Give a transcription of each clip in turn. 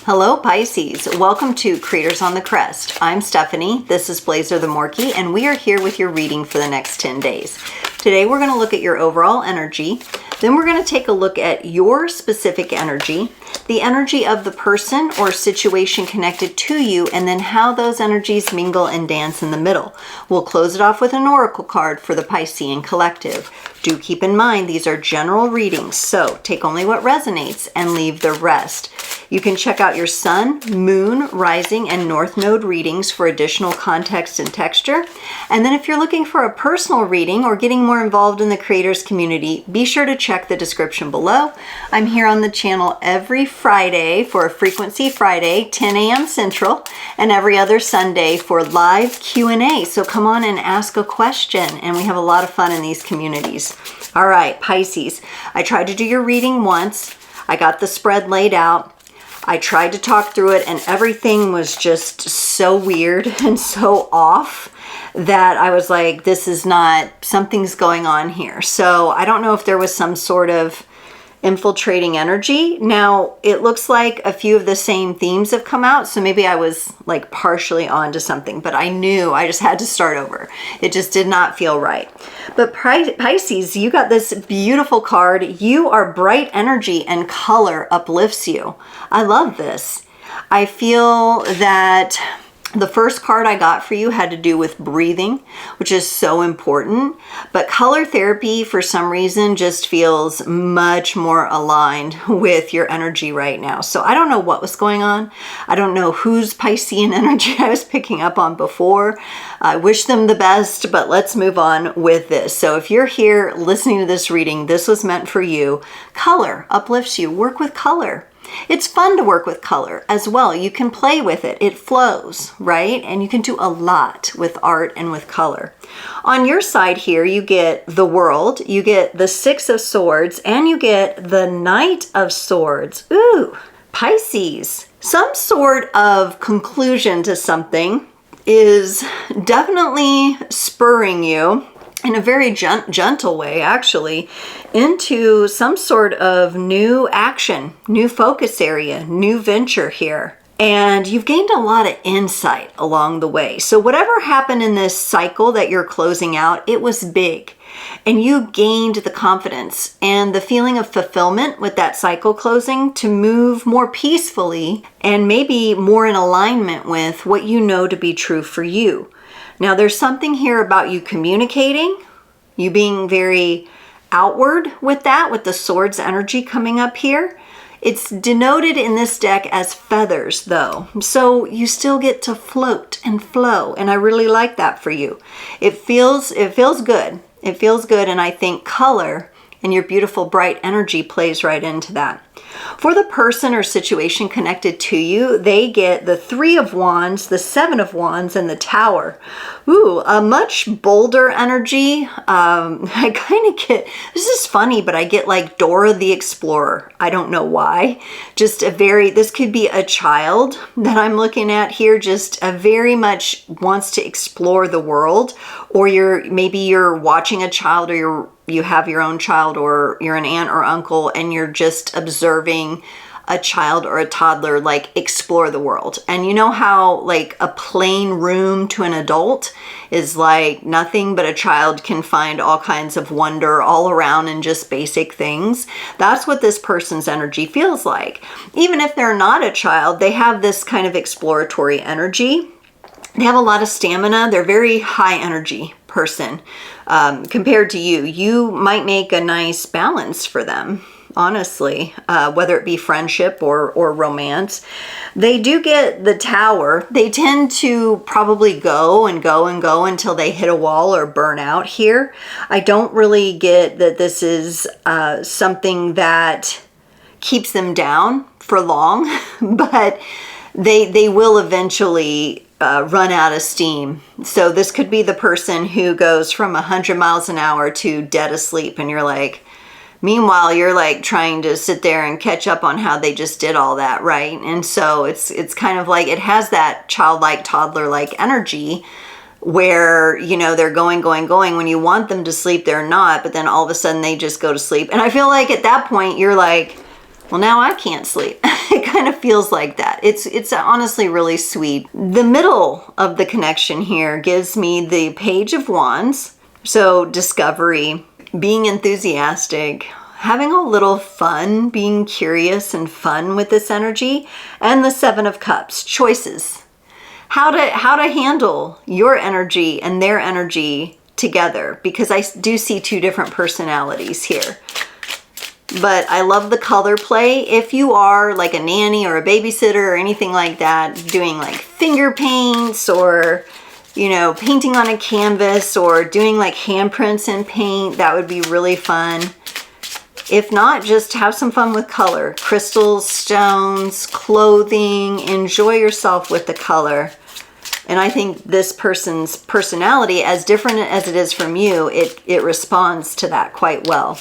Hello Pisces, welcome to Creators on the Crest. I'm Stephanie, this is Blazer the Morkie, and we are here with your reading for the next 10 days. Today we're going to look at your overall energy, then we're going to take a look at your specific energy, the energy of the person or situation connected to you, and then how those energies mingle and dance in the middle. We'll close it off with an oracle card for the Piscean collective. Do keep in mind these are general readings, so take only what resonates and leave the rest. You can check out your sun, moon, rising, and north node readings for additional context and texture. And then if you're looking for a personal reading or getting more involved in the creators community, be sure to check the description below. I'm here on the channel every Friday for a Frequency Friday, 10 a.m. Central, and every other Sunday for live Q&A. So come on and ask a question, and we have a lot of fun in these communities. All right, Pisces, I tried to do your reading once. I got the spread laid out. I tried to talk through it and everything was just so weird and so off that I was like, this is not, something's going on here. So I don't know if there was some sort of infiltrating energy. Now it looks like a few of the same themes have come out, so maybe I was like partially onto something, but I knew I just had to start over. It just did not feel right. But Pisces, you got this beautiful card. You are bright energy and color uplifts you. I love this. I feel that the first card I got for you had to do with breathing, which is so important. But color therapy, for some reason, just feels much more aligned with your energy right now. So I don't know what was going on. I don't know whose Piscean energy I was picking up on before. I wish them the best, but let's move on with this. So if you're here listening to this reading, this was meant for you. Color uplifts you. Work with color. It's fun to work with color as well. You can play with it. It flows, right? And you can do a lot with art and with color. On your side here, you get the World, you get the Six of Swords, and you get the Knight of Swords. Ooh, Pisces. Some sort of conclusion to something is definitely spurring you in a very gentle way, actually, into some sort of new action, new focus area, new venture here. And you've gained a lot of insight along the way. So whatever happened in this cycle that you're closing out, it was big. And you gained the confidence and the feeling of fulfillment with that cycle closing to move more peacefully and maybe more in alignment with what you know to be true for you. Now, there's something here about you communicating, you being very outward with that, with the swords energy coming up here. It's denoted in this deck as feathers, though. So you still get to float and flow, and I really like that for you. It feels good. It feels good, and I think color and your beautiful bright energy plays right into that. For the person or situation connected to you, they get the Three of Wands, the Seven of Wands, and the Tower. Ooh, a much bolder energy. I kind of get, this is funny, but I get like Dora the Explorer. I don't know why. Just this could be a child that I'm looking at here, just a very much wants to explore the world, or maybe you're watching a child, or you have your own child, or you're an aunt or uncle and you're just observing a child or a toddler like explore the world. And you know how like a plain room to an adult is like nothing, but a child can find all kinds of wonder all around in just basic things. That's what this person's energy feels like. Even if they're not a child, they have this kind of exploratory energy. They have a lot of stamina. They're very high energy person compared to you. You might make a nice balance for them, honestly, whether it be friendship or romance. They do get the Tower. They tend to probably go and go and go until they hit a wall or burn out here. I don't really get that this is something that keeps them down for long, but they will eventually run out of steam. So this could be the person who goes from 100 miles an hour to dead asleep, and you're like, meanwhile, you're like trying to sit there and catch up on how they just did all that, right? And so it's kind of like, it has that childlike, toddler-like energy where, you know, they're going. When you want them to sleep, they're not, but then all of a sudden they just go to sleep. And I feel like at that point, you're like, Well, now I can't sleep. It kind of feels like that. It's honestly really sweet. The middle of the connection here gives me the Page of Wands. So discovery, being enthusiastic, having a little fun, being curious and fun with this energy, and the Seven of Cups, choices. How to handle your energy and their energy together, because I do see two different personalities here. But I love the color play. If you are like a nanny or a babysitter or anything like that, doing like finger paints or, you know, painting on a canvas or doing like handprints in paint, that would be really fun. If not, just have some fun with color. Crystals, stones, clothing, enjoy yourself with the color. And I think this person's personality, as different as it is from you, it responds to that quite well.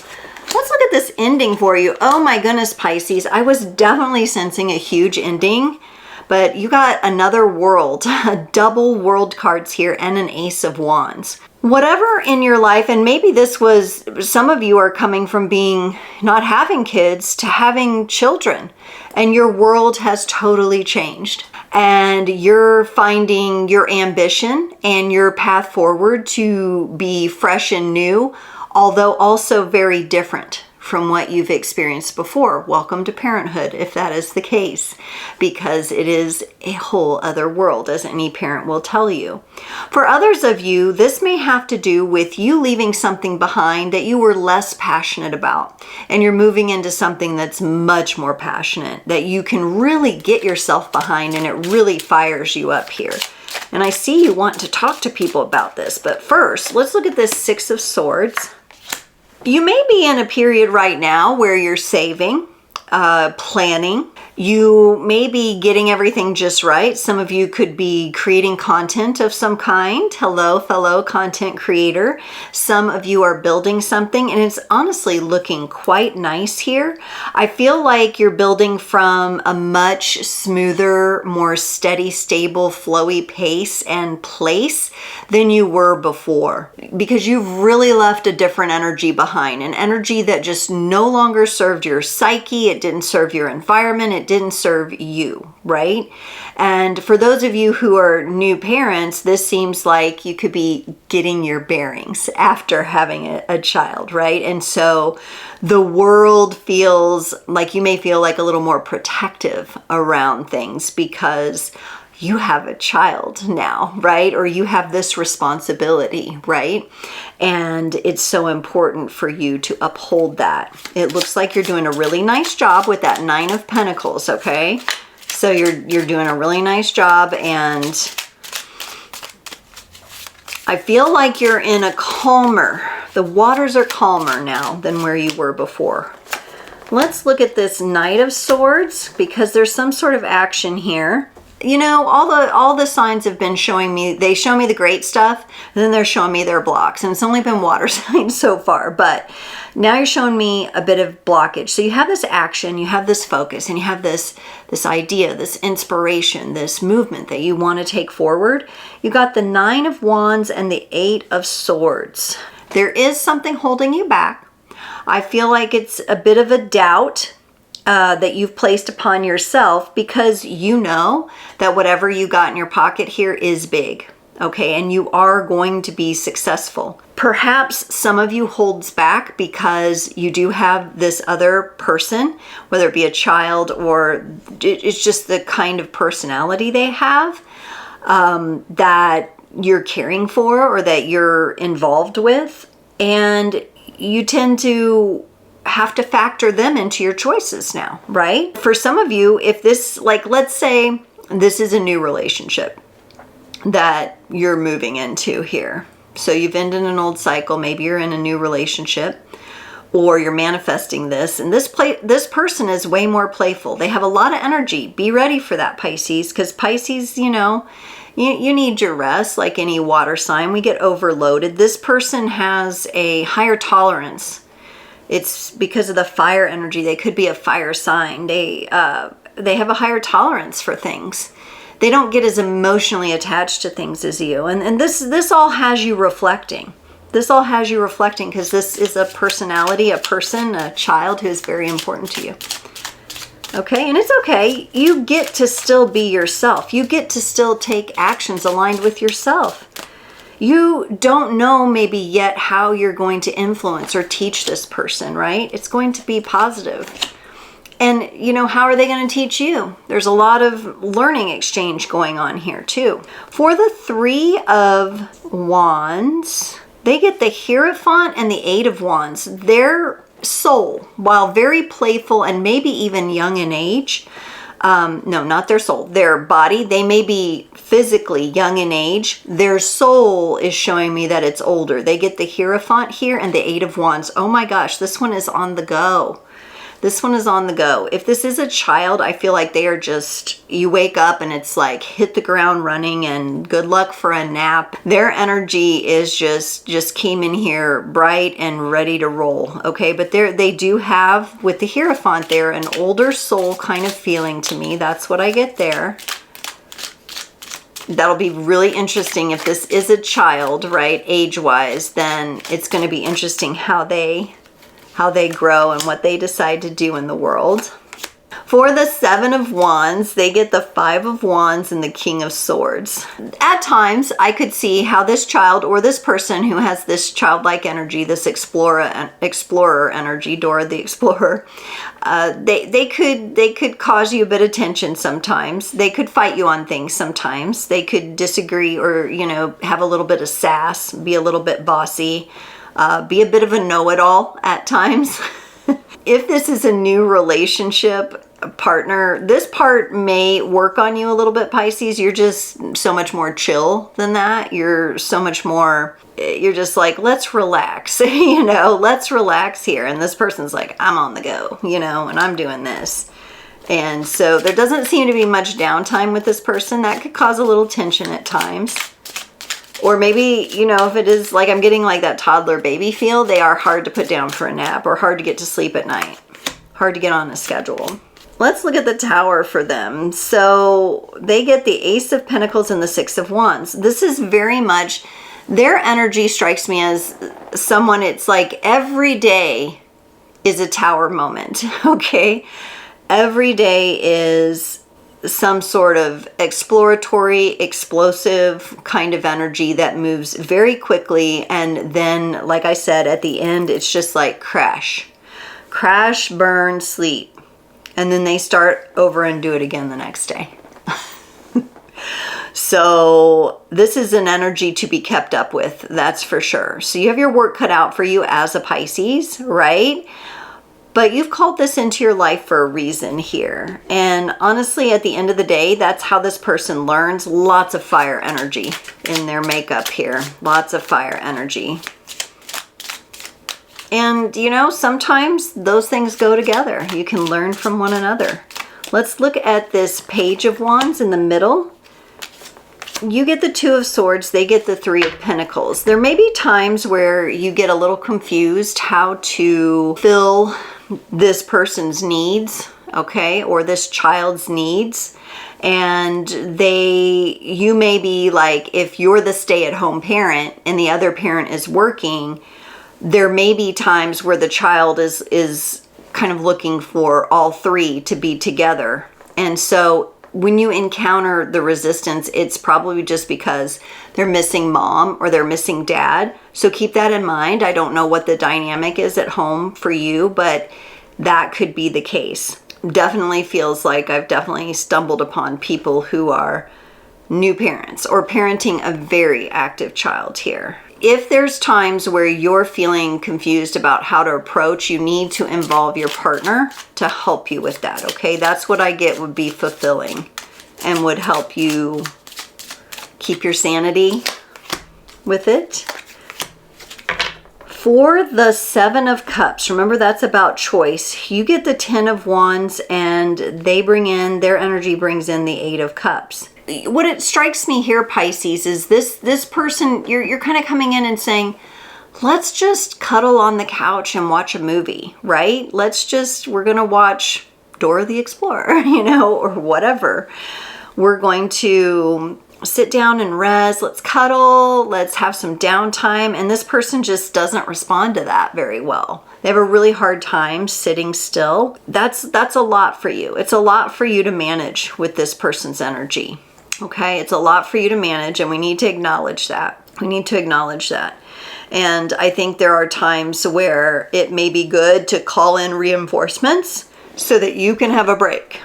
Let's look at this ending for you. Oh my goodness, Pisces. I was definitely sensing a huge ending, but you got another world, a double world cards here and an Ace of Wands. Whatever in your life, and maybe this was, some of you are coming from being, not having kids to having children, and your world has totally changed. And you're finding your ambition and your path forward to be fresh and new, although also very different from what you've experienced before. Welcome to parenthood, if that is the case, because it is a whole other world, as any parent will tell you. For others of you, this may have to do with you leaving something behind that you were less passionate about, and you're moving into something that's much more passionate, that you can really get yourself behind, and it really fires you up here. And I see you want to talk to people about this, but first, let's look at this Six of Swords. You may be in a period right now where you're saving, planning. You may be getting everything just right. Some of you could be creating content of some kind. Hello, fellow content creator. Some of you are building something, and it's honestly looking quite nice here. I feel like you're building from a much smoother, more steady, stable, flowy pace and place than you were before, because you've really left a different energy behind, an energy that just no longer served your psyche. It didn't serve your environment. It didn't serve you, right? And for those of you who are new parents, this seems like you could be getting your bearings after having a child, right? And so the world feels like, you may feel like a little more protective around things because you have a child now, right? Or you have this responsibility, right? And it's so important for you to uphold that. It looks like you're doing a really nice job with that Nine of Pentacles, okay? So you're doing a really nice job, and I feel like you're in a calmer, the waters are calmer now than where you were before. Let's look at this Knight of Swords, because there's some sort of action here. You know, all the signs have been showing me, they show me the great stuff, and then they're showing me their blocks. And it's only been water signs so far, but now you're showing me a bit of blockage. So you have this action, you have this focus, and you have this idea, this inspiration, this movement that you want to take forward. You got the Nine of Wands and the Eight of Swords. There is something holding you back. I feel like it's a bit of a doubt that you've placed upon yourself, because you know that whatever you got in your pocket here is big, okay? And you are going to be successful. Perhaps some of you holds back because you do have this other person, whether it be a child or it's just the kind of personality they have that you're caring for or that you're involved with. And you tend to have to factor them into your choices now, right? For some of you, if this, like, let's say this is a new relationship that you're moving into here. So you've ended an old cycle, maybe you're in a new relationship, or you're manifesting this, and this person is way more playful. They have a lot of energy. Be ready for that, Pisces, because Pisces, you know, you need your rest. Like any water sign, we get overloaded. This person has a higher tolerance. It's because of the fire energy. They could be a fire sign. They have a higher tolerance for things. They don't get as emotionally attached to things as you. And this all has you reflecting. This all has you reflecting because this is a personality, a person, a child who is very important to you. Okay, and it's okay. You get to still be yourself. You get to still take actions aligned with yourself. You don't know maybe yet how you're going to influence or teach this person, right? It's going to be positive. And, you know, how are they going to teach you? There's a lot of learning exchange going on here, too. For the Three of Wands, they get the Hierophant and the Eight of Wands. Their soul, while very playful and maybe even young in age, no, not their soul, their body, they may be physically young in age. Their soul is showing me that it's older. They get the Hierophant here and the Eight of Wands. Oh my gosh, this one is on the go. This one is on the go. If this is a child, I feel like they are just, you wake up and it's like hit the ground running and good luck for a nap. Their energy is just came in here bright and ready to roll. Okay, but they do have, with the Hierophant there, an older soul kind of feeling to me. That's what I get there. That'll be really interesting if this is a child, right, age-wise. Then it's going to be interesting how they grow and what they decide to do in the world. For the Seven of Wands, they get the Five of Wands and the King of Swords. At times, I could see how this child or this person who has this childlike energy, this explorer energy, Dora the Explorer, they could cause you a bit of tension sometimes. They could fight you on things sometimes. They could disagree or, you know, have a little bit of sass, be a little bit bossy. Be a bit of a know-it-all at times. If this is a new relationship partner, this part may work on you a little bit, Pisces. You're just so much more chill than that. You're so much more, you're just like, let's relax, you know, let's relax here. And this person's like, I'm on the go, you know, and I'm doing this. And so there doesn't seem to be much downtime with this person. That could cause a little tension at times. Or maybe, you know, if it is like I'm getting like that toddler baby feel, they are hard to put down for a nap or hard to get to sleep at night. Hard to get on a schedule. Let's look at the Tower for them. So they get the Ace of Pentacles and the Six of Wands. This is very much, their energy strikes me as someone, it's like every day is a Tower moment, okay? Every day is some sort of exploratory, explosive kind of energy that moves very quickly. And then, like I said, at the end, it's just like crash, burn, sleep. And then they start over and do it again the next day. So this is an energy to be kept up with, that's for sure. So you have your work cut out for you as a Pisces, right? But you've called this into your life for a reason here. And honestly, at the end of the day, that's how this person learns. Lots of fire energy in their makeup here. Lots of fire energy. And, you know, sometimes those things go together. You can learn from one another. Let's look at this Page of Wands in the middle. You get the Two of Swords, they get the Three of Pentacles. There may be times where you get a little confused how to fill this person's needs, okay, or this child's needs. And you may be like, if you're the stay-at-home parent and the other parent is working, there may be times where the child is kind of looking for all three to be together. And so when you encounter the resistance, it's probably just because they're missing mom or they're missing dad. So keep that in mind. I don't know what the dynamic is at home for you, but that could be the case. Definitely feels like I've definitely stumbled upon people who are new parents or parenting a very active child here. If there's times where you're feeling confused about how to approach, you need to involve your partner to help you with that, okay? That's what I get would be fulfilling and would help you keep your sanity with it. For the Seven of Cups, remember that's about choice. You get the Ten of Wands and their energy brings in the Eight of Cups. What it strikes me here, Pisces, is this person, you're kind of coming in and saying, let's just cuddle on the couch and watch a movie, right? We're going to watch Dora the Explorer, you know, or whatever. We're going to sit down and rest. Let's cuddle. Let's have some downtime. And this person just doesn't respond to that very well. They have a really hard time sitting still. That's a lot for you. It's a lot for you to manage with this person's energy. Okay, it's a lot for you to manage, and we need to acknowledge that. We need to acknowledge that. And I think there are times where it may be good to call in reinforcements so that you can have a break.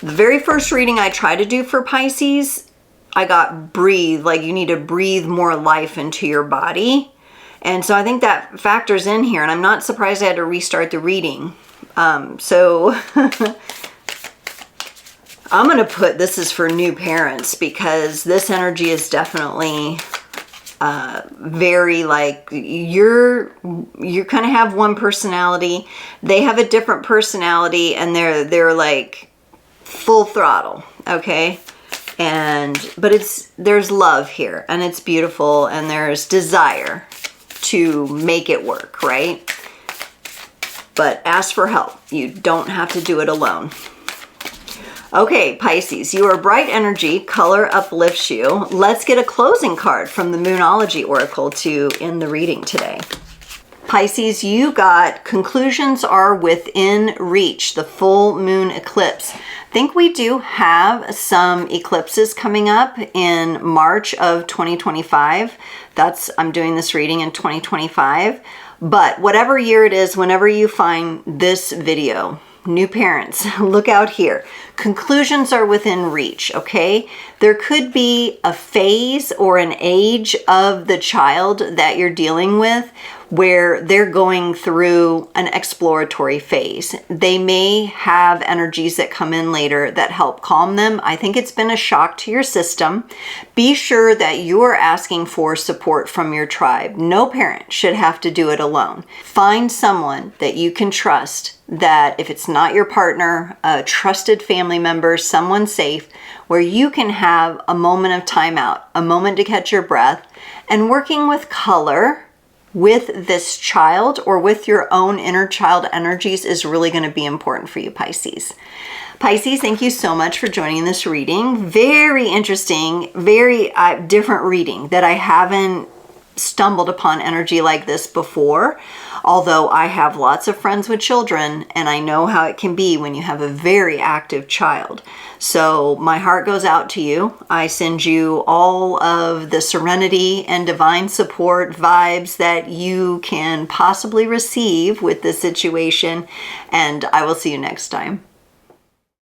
The very first reading I tried to do for Pisces, I got breathe, like you need to breathe more life into your body. And so I think that factors in here, and I'm not surprised I had to restart the reading. So I'm going to put this is for new parents, because this energy is definitely very like you kind of have one personality, they have a different personality, and they're like full throttle, okay? But there's love here, and it's beautiful, and there's desire to make it work, right? But ask for help. You don't have to do it alone. Okay, Pisces, you are bright energy, color uplifts you. Let's get a closing card from the Moonology Oracle to end the reading today. Pisces, you got conclusions are within reach, the full moon eclipse. I think we do have some eclipses coming up in March of 2025. I'm doing this reading in 2025. But whatever year it is, whenever you find this video, new parents, look out here. Conclusions are within reach, okay? There could be a phase or an age of the child that you're dealing with where they're going through an exploratory phase. They may have energies that come in later that help calm them. I think it's been a shock to your system. Be sure that you are asking for support from your tribe. No parent should have to do it alone. Find someone that you can trust, that if it's not your partner, a trusted family member, someone safe, where you can have a moment of time out, a moment to catch your breath. And working with color with this child or with your own inner child energies is really going to be important for you, Pisces. Pisces, thank you so much for joining this reading. Very interesting, very different reading that I haven't stumbled upon energy like this before. Although I have lots of friends with children, and I know how it can be when you have a very active child. So my heart goes out to you. I send you all of the serenity and divine support vibes that you can possibly receive with this situation, and I will see you next time.